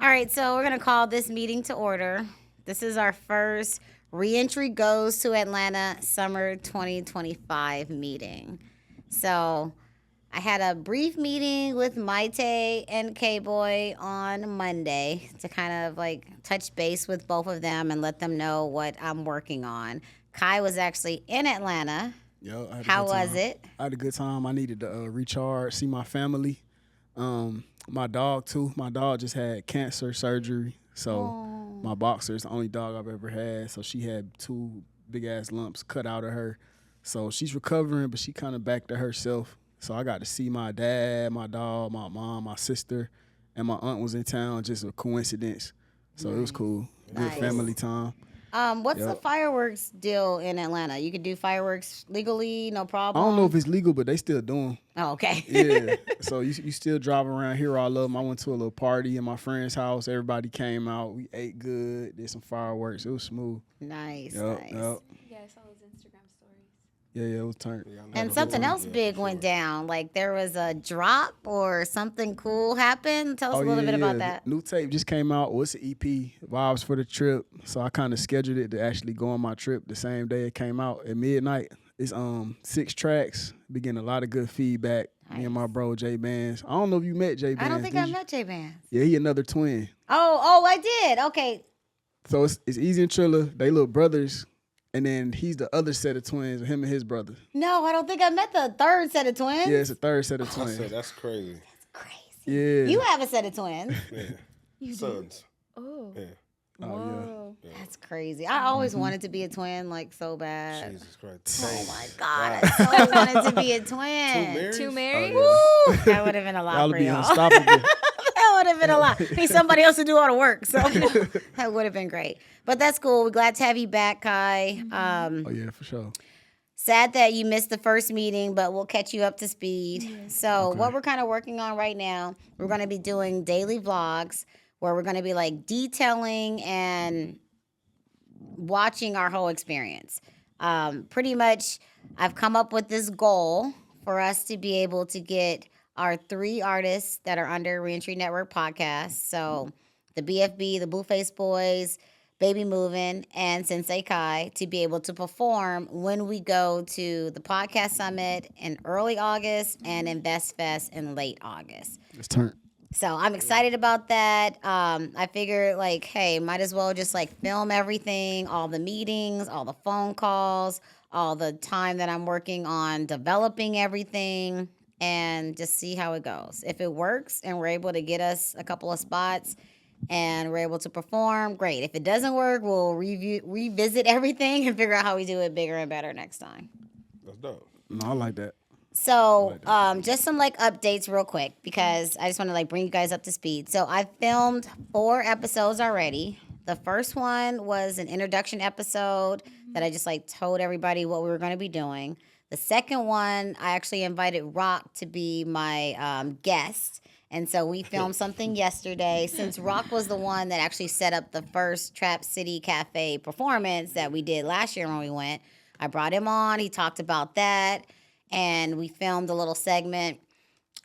All right, so we're going to call this meeting to order. This is our first Reentry Goes to Atlanta Summer 2025 meeting. So I had a brief meeting with Mayte and K-Boy on Monday to kind of like touch base with both of them and let them know what I'm working on. Kyh was actually in Atlanta. Yo, I had a How good time. was it? I had a good time. I needed to recharge, see my family. My dog too. My dog just had cancer surgery, so my boxer is the only dog I've ever had. So she had 2 big ass lumps cut out of her. So she's recovering, but she kind of back to herself. So I got to see my dad, my dog, my mom, my sister, and my aunt was in town. Just a coincidence. So it was cool. Good Nice. family time. What's the Yep. fireworks deal in Atlanta? You could do fireworks legally, no I problem. don't know if it's legal, but they still do 'em. Oh, okay. Yeah. So you still drive around here. I love 'em. I went to a little party in my friend's house. Everybody came out. We ate good. Did some fireworks. It was smooth. Nice, Yep. nice. Yep. Yeah, I saw those Instagram stories. Yeah. It was turned. And something else big went down. Like there was a drop or something cool happened. Tell us a little bit about that. New tape just came out. What's the EP? Vibes for the trip. So I kind of scheduled it to actually go on my trip the same day it came out at midnight. It's 6 tracks. Been getting a lot of good feedback. Me and my bro J Bands. I don't know if you met J Bands. I don't think I met J Bands. Yeah, he another twin. Oh, I did. Okay. So it's Easy and Trilla. They little brothers. And then he's the other set of twins, him and his brother. No, I don't think I met the third set of twins. Yeah, it's a third set of I twins. said that's crazy. Crazy. Yeah. You have a set of twins. Yeah. Sons. Oh. Yeah. Whoa. That's crazy. I always wanted to be a twin, like so bad. Jesus Christ. Oh my God. I so wanted to be a twin. Two Mary? Oh, Woo! That would have been a lot Y'all for be y'all. unstoppable. That would have been a lot. Need somebody else to do all the work. So that would have been great. But that's cool. We're glad to have you back, Kyh. Oh yeah, for sure. Sad that you missed the first meeting, but we'll catch you up to speed. So what we're kind of working on right now, we're going to be doing daily vlogs where we're going to be like detailing and watching our whole experience. Pretty much, I've come up with this goal for us to be able to get our 3 artists that are under Reentry Network podcast. So the BFB, the Blueface Boys, Baby Movin', and Sensei Kyh to be able to perform when we go to the podcast summit in early August and Invest Fest in late August. It's turned. So I'm excited about that. I figured like, hey, might as well just like film everything, all the meetings, all the phone calls, all the time that I'm working on developing everything, and just see how it goes. If it works and we're able to get us a couple of spots and we're able to perform, great. If it doesn't work, we'll revisit everything and figure out how we do it bigger and better next time. That's dope. No, I like that. So, just some like updates real quick because I just want to like bring you guys up to speed. So, I filmed 4 episodes already. The first one was an introduction episode that I just like told everybody what we were going to be doing. The second one, I actually invited Rock to be my guest. And so we filmed something yesterday. Since Rock was the one that actually set up the first Trap City Cafe performance that we did last year when we went, I brought him on. He talked about that. And we filmed a little segment.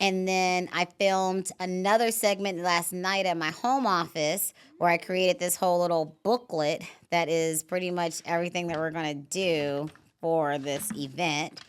And then I filmed another segment last night at my home office where I created this whole little booklet that is pretty much everything that we're going to do for this event.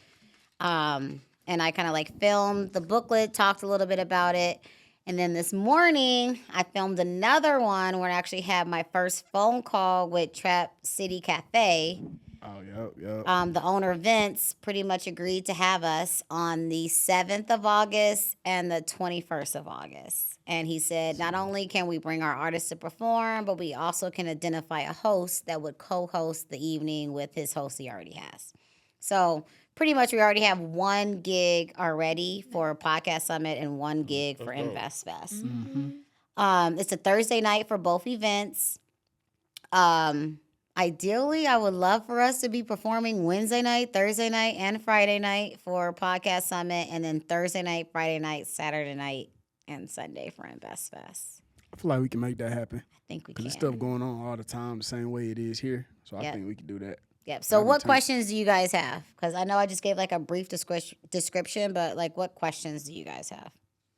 And I kind of like filmed the booklet, talked a little bit about it. And then this morning, I filmed another one where I actually had my first phone call with Trap City Cafe. Oh, yep. The owner, Vince, pretty much agreed to have us on the 7th of August and the 21st of August. And he said, not only can we bring our artists to perform, but we also can identify a host that would co-host the evening with his host he already has. So pretty much we already have 1 gig already for Podcast Summit and 1 gig for Invest Fest. It's a Thursday night for both events. Ideally, I would love for us to be performing Wednesday night, Thursday night, and Friday night for Podcast Summit, and then Thursday night, Friday night, Saturday night, and Sunday for Invest Fest. I feel like we can make that happen. I think we Because can. there's stuff going on all the time the same way it is here. So I think we can do that. Yep. So what questions do you guys have? Because I know I just gave like a brief description, but like what questions do you guys have?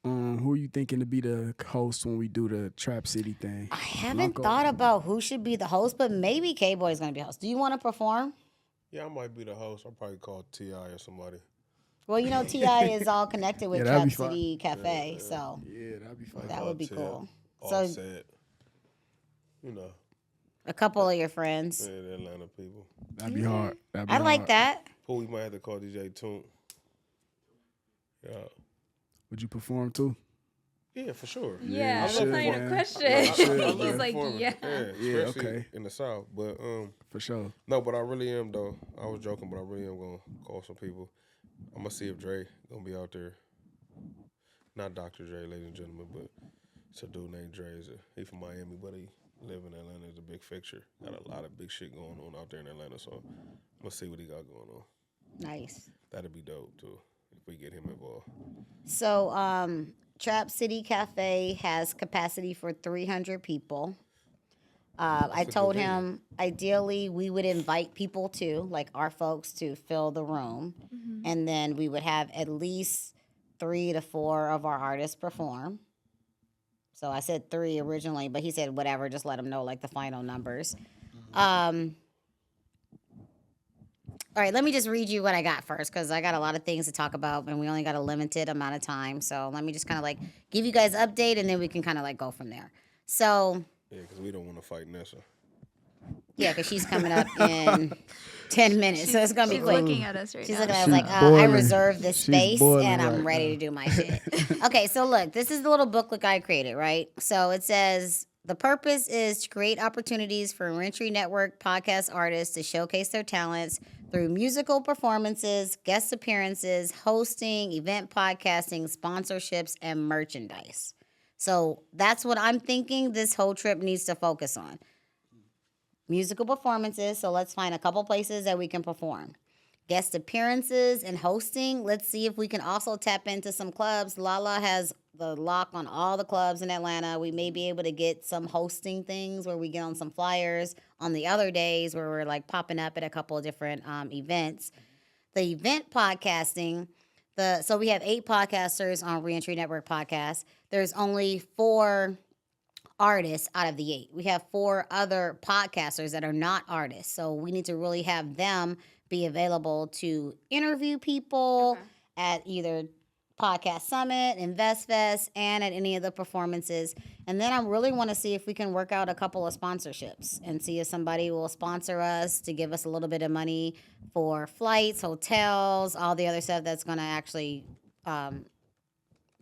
Who are you thinking to be the host when we do the Trap City thing? I haven't thought about who should be the host, but maybe K-Boy is going to be host. Do you want to perform? Yeah, I might be the host. I'll probably call T.I. or somebody. Well, you know, T.I. is all connected with that'd Trap be fun. City Cafe, so Yeah, that'd be fun. that would be cool. So, Offset. You know, a couple of your friends. yeah, the Atlanta people. That'd be hard. That'd be I like hard. that. Who we might have to call DJ Toon. Yeah. Would you perform too? Yeah, for sure. Yeah, you that's not should, even a man. question. I He's love like, performing. yeah. Yeah, especially okay. in the South. But For sure. no, but I really am though. I was joking, but I really am gonna call some people. I'm gonna see if Dre gonna be out there. Not Dr. Dre, ladies and gentlemen, but it's a dude named Dre. He from Miami, but he live in Atlanta. He's a big fixture. Got a lot of big shit going on out there in Atlanta. So I'm gonna see what he got going on. Nice. That'd be dope too if we get him involved. So, Trap City Cafe has capacity for 300 people. I a told good venue. him ideally we would invite people too, like our folks, to fill the room. And then we would have at least 3 to 4 of our artists perform. So I said 3 originally, but he said whatever, just let him know like the final numbers. All right, let me just read you what I got first because I got a lot of things to talk about and we only got a limited amount of time. So let me just kind of like give you guys an update and then we can kind of like go from there. So, Yeah, because we don't want to fight Nessa. yeah, because she's coming up in 10 minutes. So it's going to be She's quick. looking at us right She's now. looking at us She's like, I boiling. reserved this She's space boiling and I'm right ready now. to do my shit. Okay, so look, this is the little booklet I created, right? So it says the purpose is to create opportunities for Reentry Network podcast artists to showcase their talents through musical performances, guest appearances, hosting, event podcasting, sponsorships, and merchandise. So that's what I'm thinking this whole trip needs to focus on. Musical performances, so let's find a couple places that we can perform. Guest appearances and hosting, let's see if we can also tap into some clubs. Lala has the lock on all the clubs in Atlanta. We may be able to get some hosting things where we get on some flyers on the other days where we're like popping up at a couple of different events. The event podcasting, so we have 8 podcasters on Reentry Network Podcast. There's only 4 artists out of the 8. We have 4 other podcasters that are not artists. So we need to really have them be available to interview people at either Podcast Summit, Invest Fest, and at any of the performances. And then I really want to see if we can work out a couple of sponsorships and see if somebody will sponsor us to give us a little bit of money for flights, hotels, all the other stuff that's going to actually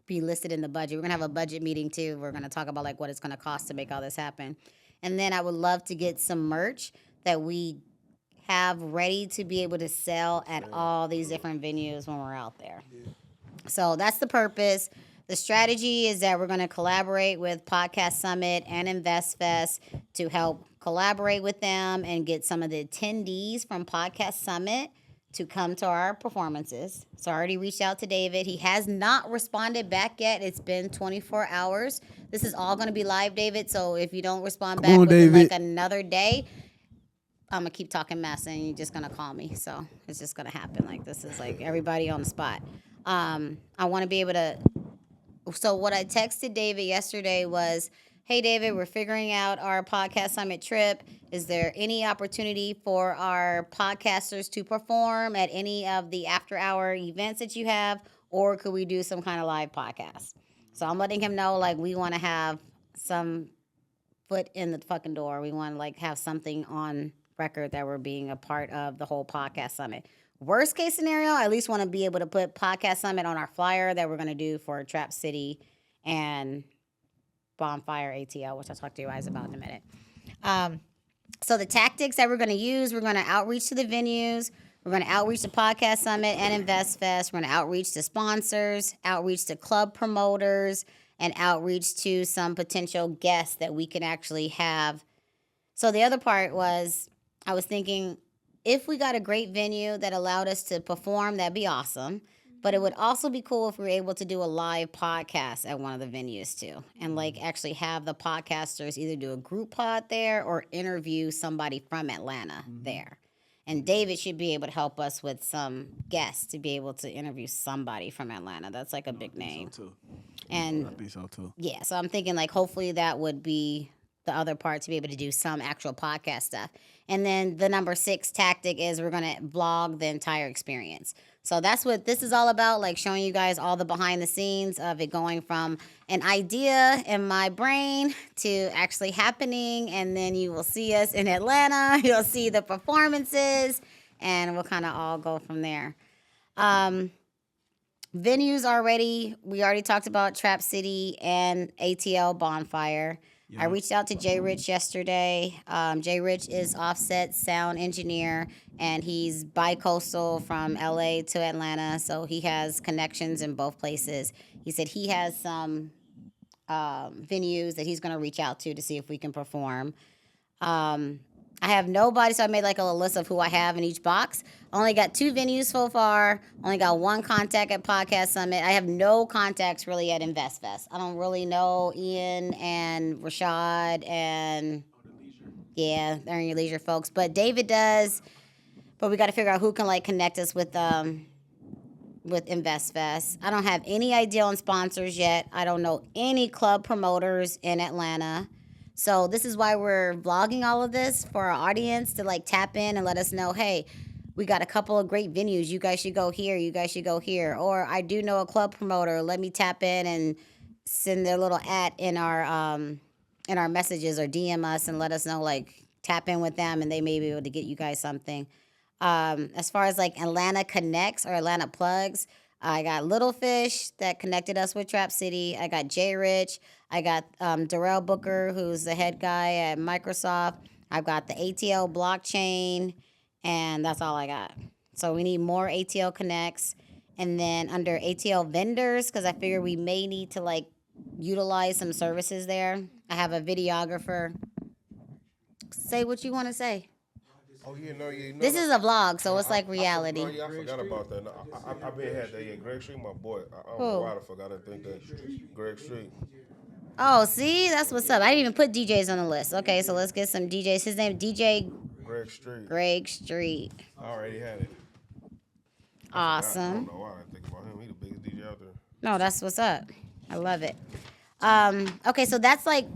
be listed in the budget. We're going to have a budget meeting too. We're going to talk about like what it's going to cost to make all this happen. And then I would love to get some merch that we have ready to be able to sell at all these different venues when we're out there. So that's the purpose. The strategy is that we're going to collaborate with Podcast Summit and Invest Fest to help collaborate with them and get some of the attendees from Podcast Summit to come to our performances. So I already reached out to David. He has not responded back yet. It's been 24 hours. This is all going to be live, David. So if you don't respond back within David. like another day, I'm going to keep talking mess and you're just going to call me. So it's just going to happen. Like this is like everybody on the spot. I want to be able to. So what I texted David yesterday was, hey, David, we're figuring out our Podcast Summit trip. Is there any opportunity for our podcasters to perform at any of the after-hour events that you have, or could we do some kind of live podcast? So I'm letting him know, like, we want to have some foot in the fucking door. We want to, like, have something on record that we're being a part of the whole Podcast Summit. Worst case scenario, I at least want to be able to put Podcast Summit on our flyer that we're going to do for Trap City and Bonfire ATL, which I'll talk to you guys about in a minute. So the tactics that we're going to use, we're going to outreach to the venues. We're going to outreach to Podcast Summit and Invest Fest. We're going to outreach to sponsors, outreach to club promoters, and outreach to some potential guests that we can actually have. So the other part was, I was thinking, if we got a great venue that allowed us to perform, that'd be awesome. But it would also be cool if we were able to do a live podcast at one of the venues too. And like actually have the podcasters either do a group pod there or interview somebody from Atlanta there. And David should be able to help us with some guests to be able to interview somebody from Atlanta. That's like a big name. So too. And I think so too. yeah, so I'm thinking like hopefully that would be the other part to be able to do some actual podcast stuff. And then the number 6 tactic is we're going to vlog the entire experience. So that's what this is all about, like showing you guys all the behind the scenes of it going from an idea in my brain to actually happening. And then you will see us in Atlanta. You'll see the performances and we'll kind of all go from there. Venues already, we already talked about Trap City and ATL Bonfire. I reached out to Jay Rich yesterday. Jay Rich is Offset sound engineer, and he's bi-coastal from LA to Atlanta, so he has connections in both places. He said he has some venues that he's going to reach out to see if we can perform. I have nobody, so I made like a list of who I have in each box. Only got 2 venues so far. Only got 1 contact at Podcast Summit. I have no contacts really at InvestFest. I don't really know Ian and Rashad and yeah, they're in your leisure folks. But David does. But we got to figure out who can like connect us with InvestFest. I don't have any idea on sponsors yet. I don't know any club promoters in Atlanta. So this is why we're vlogging all of this for our audience to like tap in and let us know, hey, we got a couple of great venues. You guys should go here. You guys should go here. Or I do know a club promoter. Let me tap in and send their little @ in our messages or DM us and let us know, like tap in with them and they may be able to get you guys something. As far as like Atlanta connects or Atlanta plugs, I got Little Fish that connected us with Trap City. I got Jay Rich. I got Darrell Booker, who's the head guy at Microsoft. I've got the ATL blockchain, and that's all I got. So we need more ATL connects. And then under ATL vendors, because I figure we may need to like utilize some services there. I have a videographer. Say what you want to say. Oh yeah, no, yeah. No, This is a vlog, so it's like reality. I forgot about that. No, I've been had that. Yeah, Greg Street, my boy. I don't know why I forgot to think that. Greg Street. Oh, see, that's what's up. I didn't even put DJs on the list. Okay, so let's get some DJs. His name DJ Greg Street. Greg Street. I already had it. I Awesome. don't know why I think about him. He the biggest DJ out there. No, that's what's up. I love it. Okay, so that's like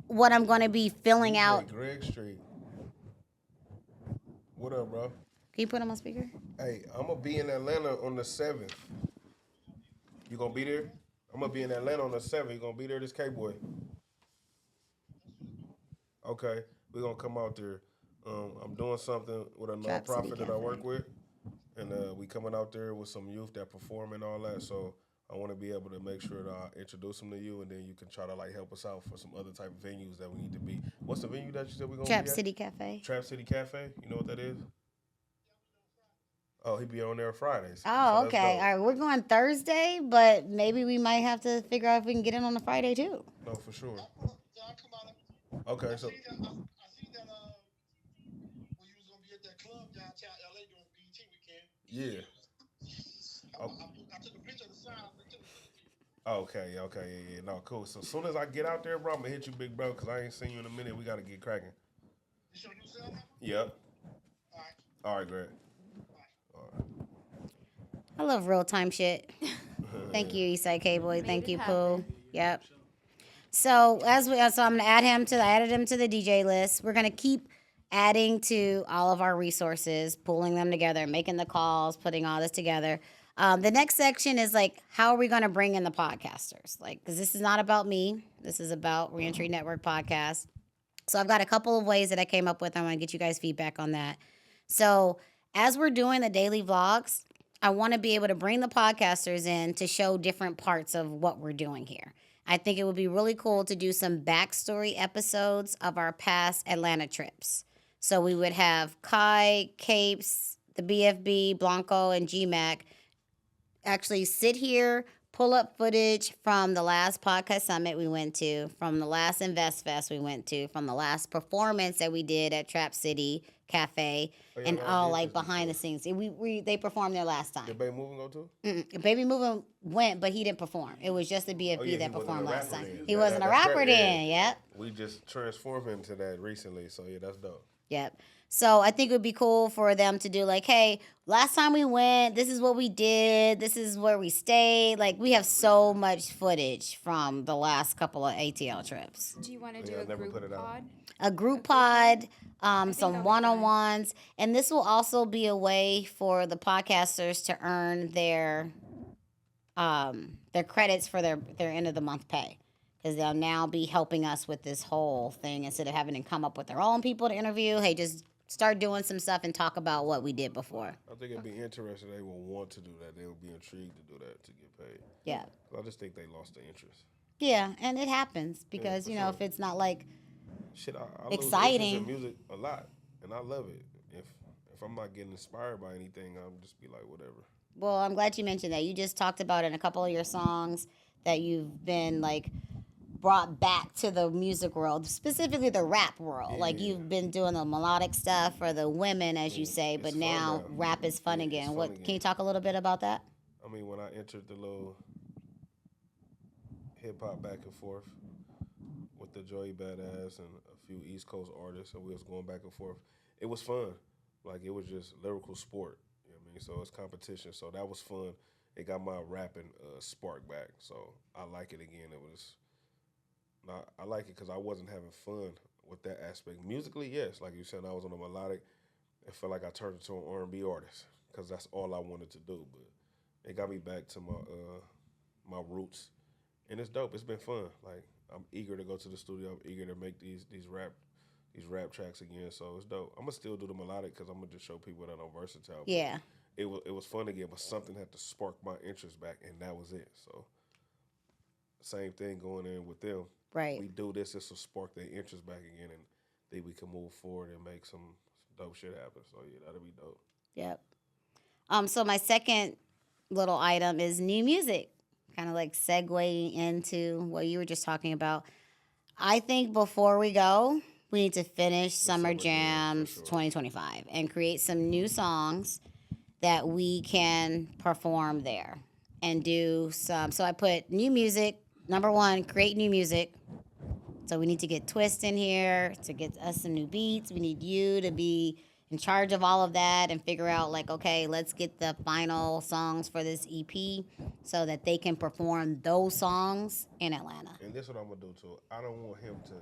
what I'm gonna be filling out. Can Greg Street. What up, bro? you put him on speaker? Hey, I'm gonna be in Atlanta on the 7th. You gonna be there? I'm gonna be in Atlanta on the 7th. You gonna be there, this K-Boy? Okay, we're gonna come out there. I'm doing something with a Trap City nonprofit that I Cafe. work with, and we coming out there with some youth that perform and all that. So I want to be able to make sure that I introduce them to you, and then you can try to like help us out for some other type of venues that we need to be. What's the venue that you said we're gonna Trap be at? City Cafe. Trap City Cafe. You know what that is? Oh, he be on there Fridays. Oh, So that's okay. dope. All right, we're going Thursday, but maybe we might have to figure out if we can get in on a Friday too. No, for sure. Okay, so I seen that when you was gonna be at that club downtown LA during BT weekend. yeah. I took a picture of the sign. I took a Okay, yeah, no, cool. So as soon as I get out there, bro, I'm gonna hit you, big bro, because I ain't seen you in a minute. We gotta get cracking. You sure you sell that? Yep. All right. All right, Greg. I love real time shit. Thank you, Eastside K-Boy. Thank it you, happen. Pooh. Yep. So I'm gonna add him to. I added him to the DJ list. We're gonna keep adding to all of our resources, pulling them together, making the calls, putting all this together. The next section is like, how are we gonna bring in the podcasters? Like, because this is not about me. This is about Reentry Network Podcast. So I've got a couple of ways that I came up with. I want to get you guys feedback on that. So as we're doing the daily vlogs, I want to be able to bring the podcasters in to show different parts of what we're doing here. I think it would be really cool to do some backstory episodes of our past Atlanta trips. So we would have Kyh, Capes, the BFB, Blanco, and GMAC actually sit here, pull up footage from the last podcast summit we went to, from the last Invest Fest we went to, from the last performance that we did at Trap City Cafe, yeah, and no, I all did like this behind the scenes. They performed there last time. Did Bay Moving go too? Baby Moving went, but he didn't perform. It was just the BFB Oh, yeah, that he wasn't performed a last rapper time. then. He That- wasn't a that's rapper right, yeah. then. Yep. We just transformed into that recently, so yeah, that's dope. Yep. So I think it would be cool for them to do like, hey, last time we went, this is what we did, this is where we stayed. Like we have so much footage from the last couple of ATL trips. Do you want to Yeah, do I a never group put it out. pod? A group pod, that'll some be fun. one-on-ones, and this will also be a way for the podcasters to earn their credits for their end of the month pay, because they'll now be helping us with this whole thing instead of having to come up with their own people to interview. Hey, just start doing some stuff and talk about what we did before. I think it'd be interesting. They will want to do that. They will be intrigued to do that to get paid. Yeah. I just think they lost the interest. Yeah, and it happens because for you know sure. if it's not like Shit, I Exciting. lose interest in music a lot, and I love it. If I'm not getting inspired by anything, I'll just be like, whatever. well, I'm glad you mentioned that. You just talked about in a couple of your songs that you've been like brought back to the music world, specifically the rap world. Like Yeah. you've been doing the melodic stuff for the women, as you say, but It's fun now now. rap is fun Yeah, it's again. fun What again. can you talk a little bit about that? I mean, when I entered the little hip hop back and forth with the Joey Badass and a few East Coast artists, and we was going back and forth, it was fun. Like it was just lyrical sport. You know what I mean? So it's competition. So that was fun. It got my rapping spark back. So I like it again. It was. I like it because I wasn't having fun with that aspect. Musically, yes, like you said, I was on a melodic. It felt like I turned into an R&B artist because that's all I wanted to do. But it got me back to my roots, and it's dope. It's been fun. Like I'm eager to go to the studio. I'm eager to make these rap tracks again. So it's dope. I'm gonna still do the melodic because I'm gonna just show people that I'm versatile. But Yeah. it was fun again, but something had to spark my interest back, and that was it. So same thing going in with them. Right. We do this will spark their interest back again, and then we can move forward and make some dope shit happen. So yeah, that'll be dope. Yep. So my second little item is new music, kind of like segueing into what you were just talking about. I think before we go, we need to finish Summer Summer Jams, Jams for sure. 2025 and create some new songs that we can perform there and do some. So I put new music. Number one, create new music. So we need to get Twist in here to get us some new beats. We need you to be in charge of all of that and figure out like, okay, let's get the final songs for this EP so that they can perform those songs in Atlanta. And this is what I'm gonna do too. I don't want him to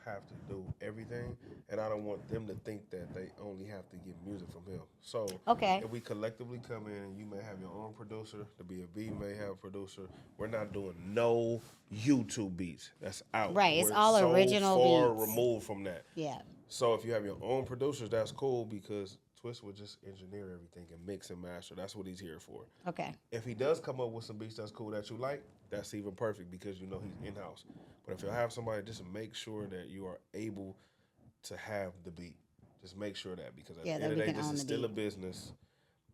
have to do everything, and I don't want them to think that they only have to get music from him. So Okay. if we collectively come in, and you may have your own producer, the B&B may have a producer. We're not doing no YouTube beats. That's out. Right, it's We're all so original far beats. removed from that. Yeah. So if you have your own producers, that's cool because Twist would just engineer everything and mix and master. That's what he's here for. Okay. If he does come up with some beats that's cool that you like, that's even perfect because you know he's in-house. But if you have somebody, just make sure that you are able to have the beat. Just make sure that because at Yeah, the that end of we the day, can this own is the still a beat. business,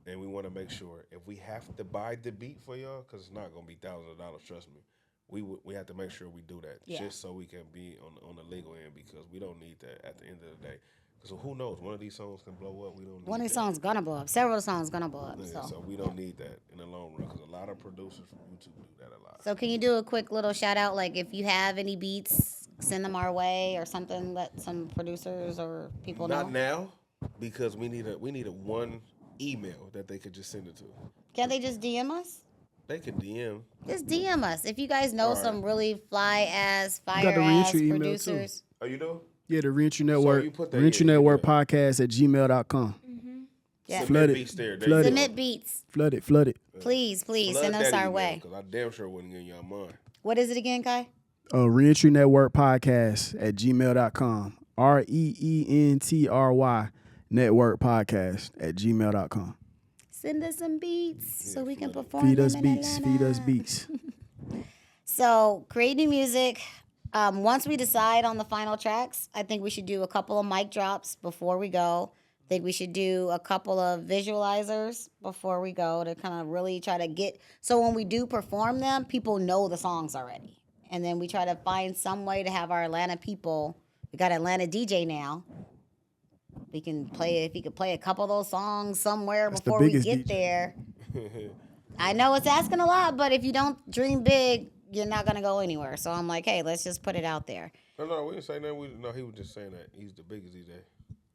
and we want to make sure if we have to buy the beat for y'all, because it's not going to be thousands of dollars, trust me. We have to make sure we do that Yeah. just so we can be on the legal end because we don't need that at the end of the day. So who knows? One of these songs can blow up. We don't need One of these that. songs gonna blow up. Several songs gonna blow up. Yeah, so we don't need that in the long run because a lot of producers from YouTube do that a lot. So can you do a quick little shout out? Like if you have any beats, send them our way or something. Let some producers or people Not know. now because we need a one email that they could just send it to. Can they just DM us? They could DM. Just DM us. If you guys know All right. some really fly ass, got fire the ass Reentry email, too. producers. Oh, you do? Yeah, the Reentry Network. you put that- Reentry yeah, Network yeah. podcast at gmail.com. Yeah. Submit Flood it. beats there. Flood it. Submit beats. Flood it. Please, send us our way. Because I damn sure wouldn't get y'all mine. What is it again, Kyh? Reentry Network podcast at gmail.com. REENTRY Network podcast at gmail.com. Send us some beats so we can flood it. perform Feed them us in beats. Atlanta. Feed us beats. So, creating music. Once we decide on the final tracks, I think we should do a couple of mic drops before we go. I think we should do a couple of visualizers before we go to kind of really try to get. So when we do perform them, people know the songs already. And then we try to find some way to have our Atlanta people. We got Atlanta DJ now. We can play, if he could play a couple of those songs somewhere That's the before we biggest get DJ. there. I know it's asking a lot, but if you don't dream big, you're not going to go anywhere. So I'm like, hey, let's just put it out there. No, we didn't say that. No, he was just saying that he's the biggest DJ.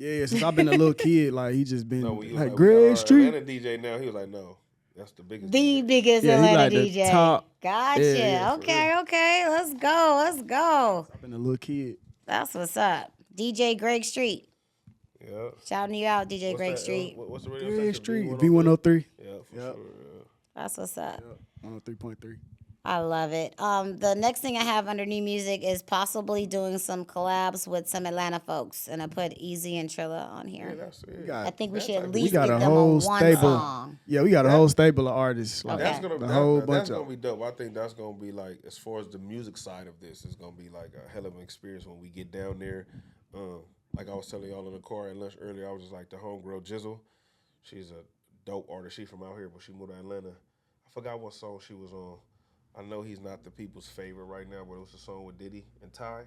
Yeah, since I've been a little kid, like he just been No, when you was like like, we got Greg our Street. Atlanta DJ now. He was like, no, that's the biggest. The DJ. biggest Yeah, he Atlanta like the DJ. top. Gotcha. Yeah, for okay, real. okay. Let's go. Let's go. I've been a little kid. That's what's up. DJ Greg Street. Yeah. Shouting you out, DJ What's Greg that, Street. what's the radio Greg station? Street, V103? V103. Yeah, for Yep. sure. Yeah. That's what's up. 103.3. I love it. The next thing I have under new music is possibly doing some collabs with some Atlanta folks, and I put Easy and Trilla on here. Yeah, that's it. We got, I think we that should type at of- least we got get a them whole on one stable. song. Yeah, we got a That- whole stable of artists. Like, Okay. That's gonna the that- whole that's bunch gonna of. be dope. I think that's gonna be like, as far as the music side of this, it's gonna be like a hell of an experience when we get down there. Like I was telling y'all in the car at lunch earlier, I was just like the homegirl Jizzle. She's a dope artist. She's from out here, but she moved to Atlanta. I forgot what song she was on. I know he's not the people's favorite right now, but it was a song with Diddy and Ty.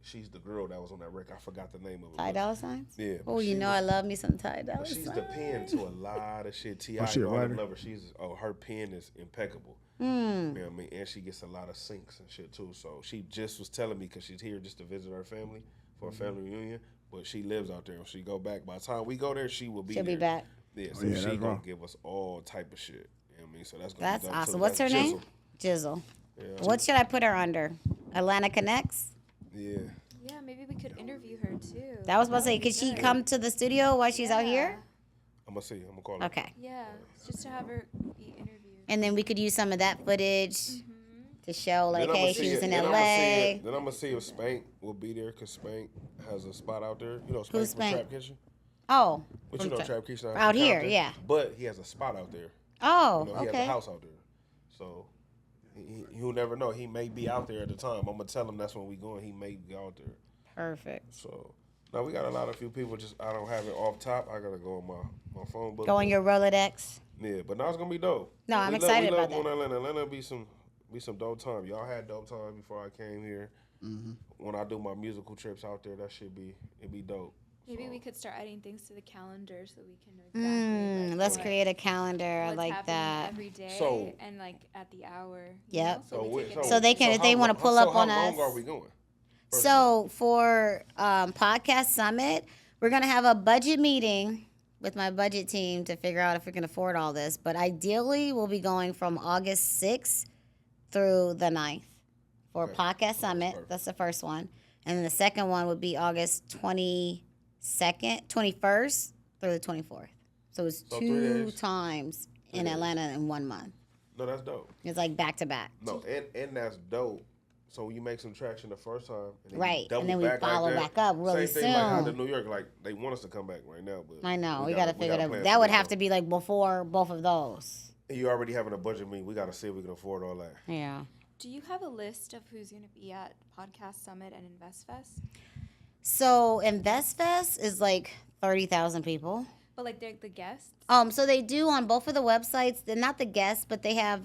She's the girl that was on that record. I forgot the name of it. Ty Dolla Signs? Yeah. Oh, but you she know was- I love me some Ty Dolla but she's Signs. the pen to a lot of shit. T.I. she a all them writer? love her. Her pen is impeccable. Hmm. You know what I mean? And she gets a lot of syncs and shit too. So she just was telling me, because she's here just to visit her family for a family reunion, but she lives out there. When she go back, by the time we go there, she will be She'll there. be back. Yeah, so yeah, she that's gonna wrong. give us all type of shit. You know what I mean? So that's gonna That's be dope awesome. too. What's her That's name? Jizzle. Jizzle. Yeah. What should I put her under? Atlanta Connects? Yeah. Yeah, maybe we could interview her too. That was about to say, would be could she good. come to the studio while she's out here? I'm gonna see. I'm gonna call her. Okay. Yeah, just to have her be interviewed. And then we could use some of that footage to show, like, Then I'ma hey, see she was it- in then I'ma see LA. it- Then I'm gonna see if Spank will be there, because Spank has a spot out there. You know Spank Who's from Spank? Trap Kitchen? Oh. But from you know Tra- Trap Kitchen out here, Compton? yeah. But he has a spot out there. Oh, You know, he has okay. a house out there. So you'll never know. He may be out there at the time. I'm gonna tell him that's when we going. He may be out there. Perfect. So now we got a few people. Just I don't have it off top. I gotta go on my phone book. Go on your Rolodex. Yeah, but now it's gonna be dope. No, I'm We excited love about that. going to Atlanta. Atlanta be some dope time. Y'all had dope time before I came here. Mm-hmm. When I do my musical trips out there, that should be dope. Maybe we could start adding things to the calendar so we can know exactly. like, Let's what- create a calendar. I what's like happening that. every day So- and like at the hour. Yep. So, we take it So they can- if they wanna pull up on How us. long are we going? So for Podcast Summit, we're going to have a budget meeting with my budget team to figure out if we can afford all this. But ideally, we'll be going from August 6th through the 9th for Okay. Podcast Summit. perfect. That's the first one. And then the second one would be August 21st through the 24th. So it's So 3 two days. times in days. Atlanta in 1 month. No, that's dope. It's like back to back. No, and that's dope. So when you make some traction the first time, and then Right, you double and then we back follow like back that, up really same thing like how the soon. New York, like they want us to come back right now, but I know. We got to figure gotta that plan That for would that, have though. to be like before both of those. You already having a budget meeting. We got to see if we can afford all that. Yeah. Do you have a list of who's going to be at Podcast Summit and Invest Fest? So InvestFest is like 30,000 people. But like they're the guests? So they do on both of the websites. They're not the guests, but they have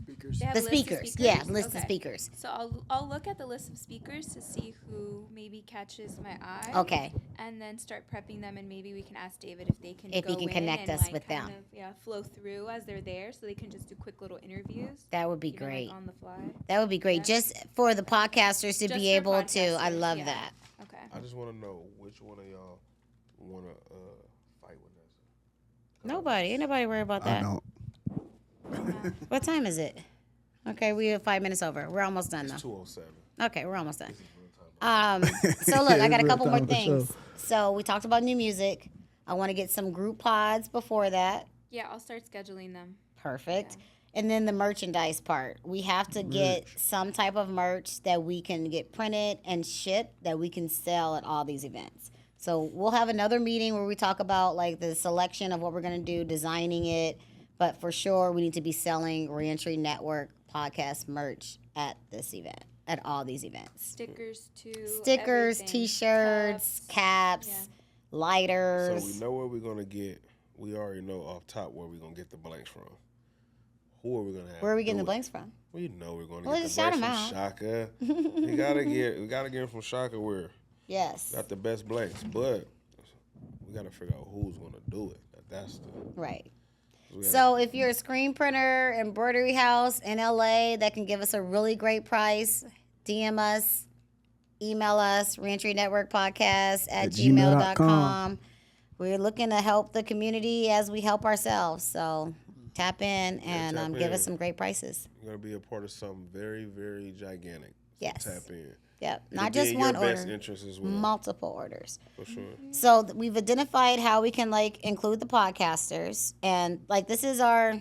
Speakers. They have the a list of speakers. Yeah, speakers? list of Okay. speakers. So I'll look at the list of speakers to see who maybe catches my eye. Okay. And then start prepping them, and maybe we can ask David if they can If he go can in connect and, us like, with kind them. of, flow through as they're there, so they can just do quick little interviews. That would be even, like, great. on the fly. That would be great. Yeah. Just for the podcasters to Just be for able to. I podcasters, love yeah. that. Okay. I just want to know which one of y'all want to fight with us. Nobody. Ain't nobody worry about I that. don't. What time is it? Okay, we have 5 minutes over. We're almost done It's though. 2:07. Okay, we're almost done. This is real time. So look, I It's got a real couple more time for sure. things. So we talked about new music. I want to get some group pods before that. Yeah, I'll start scheduling them. Perfect. And then the merchandise part. We have to get some type of merch that we can get printed and shipped that we can sell at all these events. So we'll have another meeting where we talk about like the selection of what we're going to do, designing it. But for sure, we need to be selling Reentry Network podcast merch at this event, at all these events. Stickers too. Stickers, everything. T-shirts, caps, Yeah. lighters. So we know where we're gonna get. We already know off top where we're gonna get the blanks from. Who are we gonna have? Where are we do getting the it? blanks from? We know we're gonna Well, get just the shout blanks 'em from out. Shaka. we gotta get them from Shaka. Where Yes. got the best blanks, but we gotta figure out who's gonna do it. That's the. Right. we gotta- So if you're a screen printer, embroidery house in LA that can give us a really great price, DM us. email us, Reentry Network Podcast at gmail.com. gmail.com. We're looking to help the community as we help ourselves. So tap in and tap give us in. some great prices. You're gonna be a part of something very, very gigantic. So Yes. tap in. Yep. It'll Not be just in one your best order. interest as well. Multiple orders. For sure. So we've identified how we can like include the podcasters, and like this is our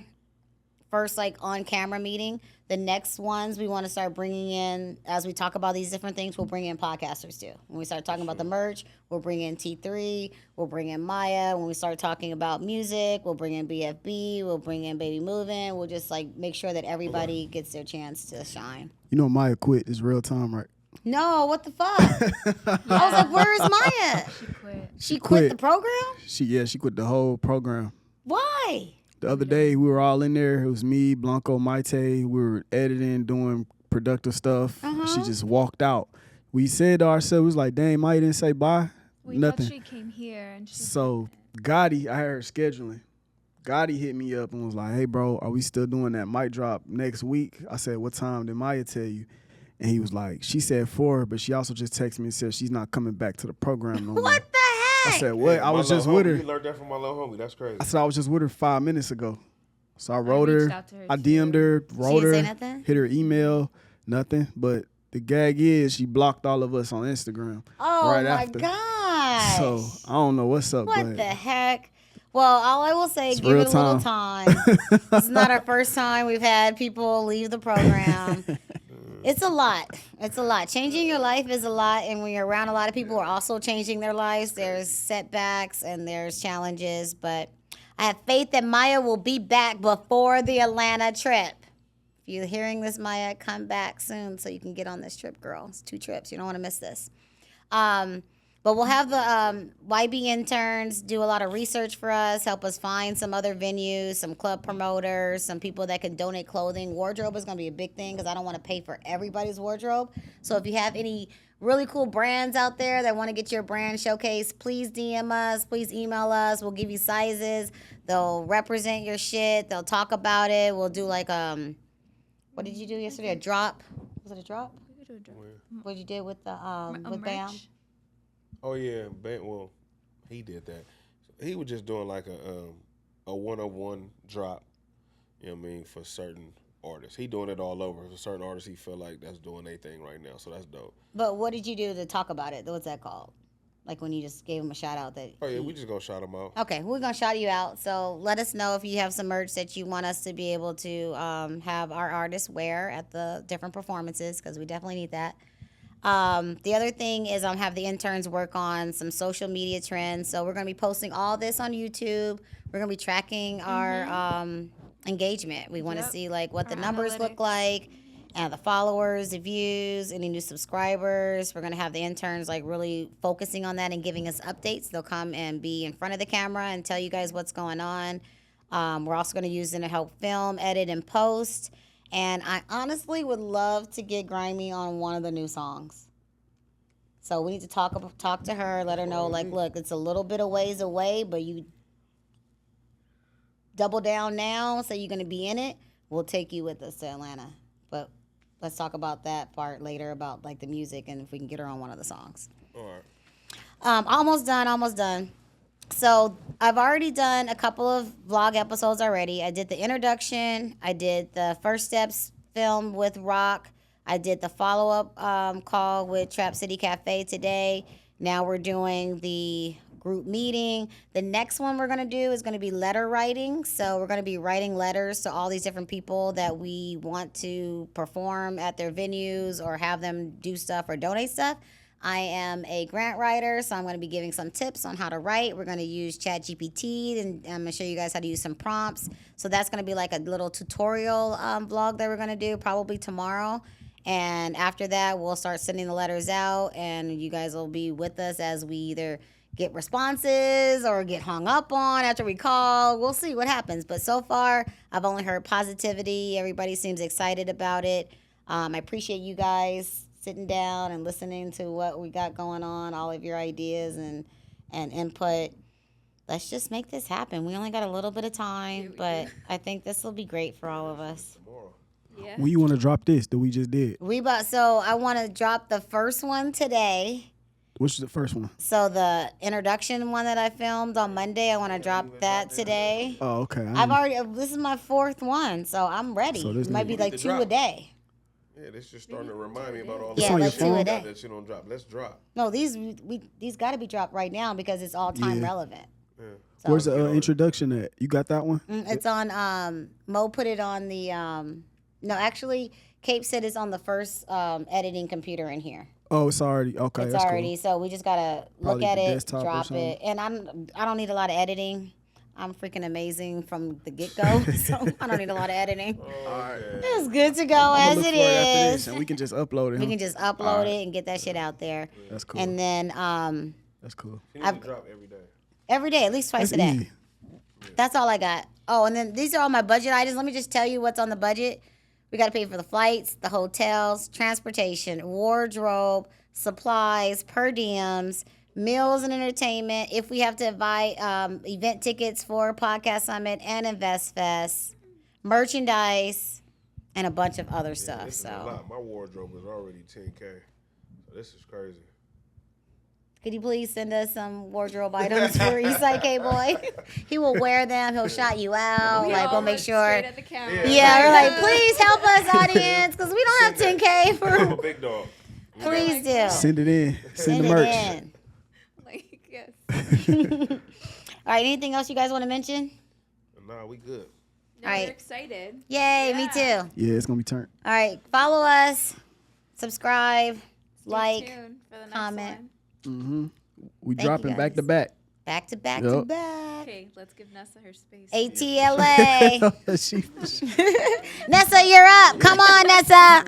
first like on camera meeting. The next ones we want to start bringing in as we talk about these different things. We'll bring in podcasters too. When we start talking about the merch, we'll bring in T3. We'll bring in Maya. When we start talking about music, we'll bring in BFB. We'll bring in Baby Movin'. We'll just like make sure that everybody gets their chance to shine. You know Maya quit. It's real time, right? No, what the fuck? I was like, where is Maya? She quit. She quit the program? She quit the whole program. Why? The other day we were all in there. It was me, Blanco, Mayte. We were editing, doing productive stuff. She just walked out. We said to ourselves, it was like, dang, Maya didn't say bye. We Nothing. thought she came here and she. So Gotti, I had her scheduling. Gotti hit me up and was like, hey, bro, are we still doing that mic drop next week? I said, what time did Maya tell you? And he was like, she said 4, but she also just texted me and said she's not coming back to the program no more. What the I heck? said, what? I My was little just with homie, her. You learned that from my little homie. That's crazy. I said I was just with her 5 minutes ago. So I wrote reached her. out to her, I too. DM'd her, wrote didn't say her, nothing? hit her email, nothing. But the gag is she blocked all of us on Instagram Oh right my after. gosh. So I don't know what's up, What but the heck? Well, all I will say, It's give real it a little time. This is not our first time we've had people leave the program. It's a lot. It's a lot. Changing your life is a lot, and when you're around a lot of people who are also changing their lives, there's setbacks and there's challenges. But I have faith that Maya will be back before the Atlanta trip. If you're hearing this, Maya, come back soon so you can get on this trip, girl. It's 2 trips. You don't want to miss this. But we'll have the YB interns do a lot of research for us, help us find some other venues, some club promoters, some people that can donate clothing. Wardrobe is going to be a big thing because I don't want to pay for everybody's wardrobe. So if you have any really cool brands out there that want to get your brand showcased, please DM us, please email us. We'll give you sizes. They'll represent your shit. They'll talk about it. We'll do like, what did you do yesterday? A drop? Was it a drop? We could do a drop. What you did with the with merch? BAM? Oh yeah, well, he did that. He was just doing like a one-on-one drop. You know what I mean, for certain artists. He doing it all over. For certain artists, he feel like that's doing their thing right now. So that's dope. But what did you do to talk about it? What's that called? Like when you just gave him a shout out that. Oh yeah, we just gonna shout him out. Okay, we're gonna shout you out. So let us know if you have some merch that you want us to be able to have our artists wear at the different performances because we definitely need that. The other thing is have the interns work on some social media trends. So we're going to be posting all this on YouTube. We're going to be tracking our engagement. We want to see like what the Our numbers look analytics. like and the followers, the views, any new subscribers. We're going to have the interns like really focusing on that and giving us updates. They'll come and be in front of the camera and tell you guys what's going on. We're also going to use them to help film, edit, and post. And I honestly would love to get Grimy on one of the new songs. So we need to talk to her, let her know, like, look, it's a little bit of ways away, but you double down now, so you're going to be in it. We'll take you with us to Atlanta. But let's talk about that part later about, like, the music and if we can get her on one of the songs. All right. Almost done. So I've already done a couple of vlog episodes already. I did the introduction. I did the first steps film with Rock. I did the follow-up call with Trap City Cafe today. Now we're doing the group meeting. The next one we're going to do is going to be letter writing. So we're going to be writing letters to all these different people that we want to perform at their venues or have them do stuff or donate stuff. I am a grant writer, so I'm going to be giving some tips on how to write. We're going to use ChatGPT, and I'm going to show you guys how to use some prompts. So that's going to be like a little tutorial vlog that we're going to do probably tomorrow. And after that, we'll start sending the letters out, and you guys will be with us as we either get responses or get hung up on after we call. We'll see what happens. But so far, I've only heard positivity. Everybody seems excited about it. I appreciate you guys sitting down and listening to what we got going on, all of your ideas and input. Let's just make this happen. We only got a little bit of time, but I think this will be great for all of us. Tomorrow. Yeah. When you want to drop this that we just did? So I want to drop the first one today. Which is the first one? So the introduction one that I filmed on Monday, I want to drop that today. Oh, okay. This is my 4th one, so I'm ready. So this It might nigga- be like to 2 drop. a day. Yeah, this just starting to remind me about all Yeah, on your like 2 phone? a day. that you don't drop. Let's drop. No, these got to be dropped right now because it's all time Yeah. relevant. Yeah. So, Where's the introduction at? You got that one? it's on Mo put it on the no, actually Cape said it's on the first editing computer in here. Oh, it's already okay. It's that's already, so we just gotta look Probably at the it, desktop or drop something. it, and I don't need a lot of editing. I'm freaking amazing from the get go, so I don't need a lot of editing. It's good to go Cool. I'm as gonna look it for it after this, is. and we can just upload it. We huh? can just upload it and get that shit out there, That's cool. and then That's cool. You need to drop every day. every day, at least twice That's a day. easy. That's all I got. Oh, and then these are all my budget items. Let me just tell you what's on the budget. We got to pay for the flights, the hotels, transportation, wardrobe, supplies, per diems, meals and entertainment. If we have to buy event tickets for Podcast Summit and Invest Fest, merchandise, and a bunch of other stuff. This is a So, lot. My wardrobe is already 10K. So this is crazy. could you please send us some wardrobe items for Eastside K-Boy? He will wear them. He'll shout you out. We Like, all we'll make look sure. straight at the camera. Yeah, we're like, please help us, audience, because we don't have Send 10K I'm a for. big dog. Please do. Send it in. Send the it merch. in. Like, yes. All right, anything else you guys want to mention? Nah, we good. No, Alright. we're excited. Yay, me Yeah. too. Yeah, it's gonna be turned. All right, follow us, subscribe, Stay like, tuned for the next comment. one. We Thank you, dropping back guys. to back. back to back to Yup. back. Okay, let's give Nessa her space. ATLA. She- Nessa, you're up. Come on, Nessa.